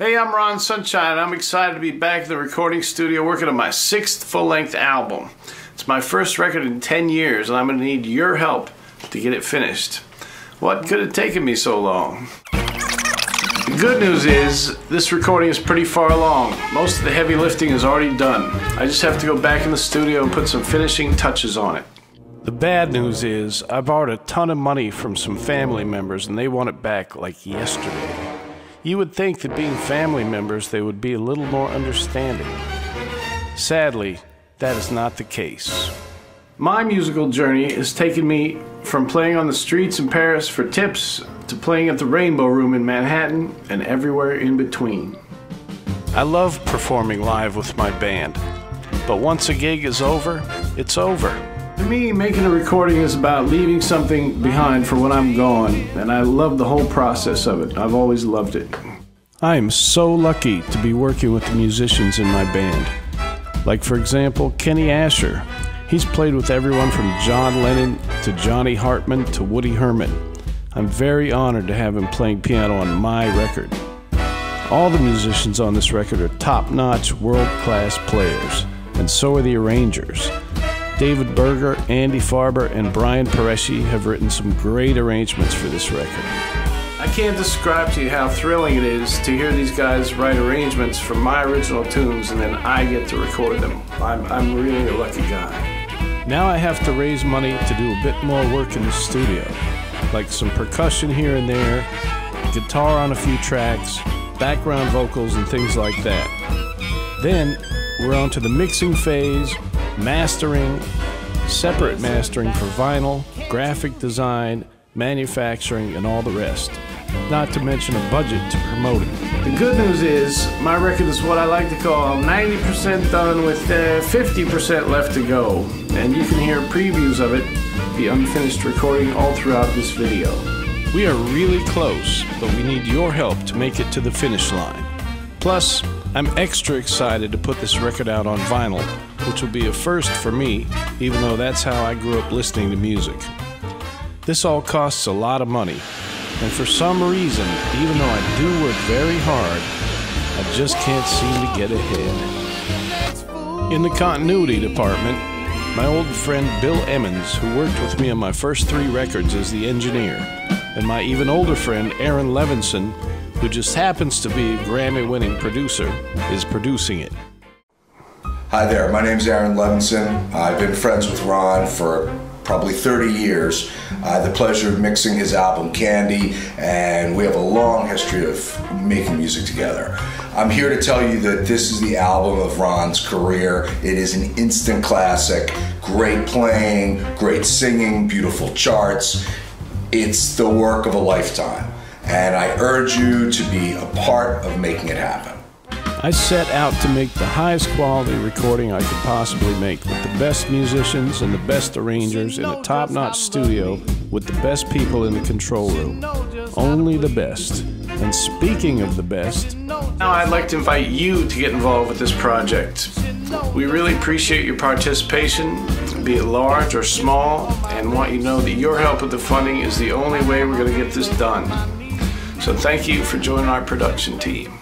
Hey, I'm Ron Sunshine, and I'm excited to be back in the recording studio working on my 6th full-length album. It's my first record in 10 years, and I'm going to need your help to get it finished. What could have taken me so long? The good news is, this recording is pretty far along. Most of the heavy lifting is already done. I just have to go back in the studio and put some finishing touches on it. The bad news is, I borrowed a ton of money from some family members and they want it back like yesterday. You would think that being family members, they would be a little more understanding. Sadly, that is not the case. My musical journey has taken me from playing on the streets in Paris for tips to playing at the Rainbow Room in Manhattan and everywhere in between. I love performing live with my band, but once a gig is over, it's over. To me, making a recording is about leaving something behind for when I'm gone, and I love the whole process of it. I've always loved it. I am so lucky to be working with the musicians in my band. Like, for example, Kenny Asher. He's played with everyone from John Lennon to Johnny Hartman to Woody Herman. I'm very honored to have him playing piano on my record. All the musicians on this record are top-notch, world-class players, and so are the arrangers. David Berger, Andy Farber, and Brian Paresci have written some great arrangements for this record. I can't describe to you how thrilling it is to hear these guys write arrangements for my original tunes and then I get to record them. I'm really a lucky guy. Now I have to raise money to do a bit more work in the studio, like some percussion here and there, guitar on a few tracks, background vocals and things like that. Then we're on to the mixing phase, mastering, separate mastering for vinyl, graphic design, manufacturing, and all the rest. Not to mention a budget to promote it. The good news is, my record is what I like to call 90% done with 50% left to go. And you can hear previews of it, the unfinished recording, all throughout this video. We are really close, but we need your help to make it to the finish line. Plus, I'm extra excited to put this record out on vinyl, which will be a first for me, even though that's how I grew up listening to music. This all costs a lot of money, and for some reason, even though I do work very hard, I just can't seem to get ahead. In the continuity department, my old friend Bill Emmons, who worked with me on my first 3 records as the engineer, and my even older friend Aaron Levinson, who just happens to be a Grammy-winning producer, is producing it. Hi there, my name's Aaron Levinson. I've been friends with Ron for probably 30 years. I had the pleasure of mixing his album Candy, and we have a long history of making music together. I'm here to tell you that this is the album of Ron's career. It is an instant classic, great playing, great singing, beautiful charts. It's the work of a lifetime. And I urge you to be a part of making it happen. I set out to make the highest quality recording I could possibly make with the best musicians and the best arrangers in a top-notch studio with the best people in the control room. Only the best. And speaking of the best, now I'd like to invite you to get involved with this project. We really appreciate your participation, be it large or small, and want you to know that your help with the funding is the only way we're going to get this done. So thank you for joining our production team.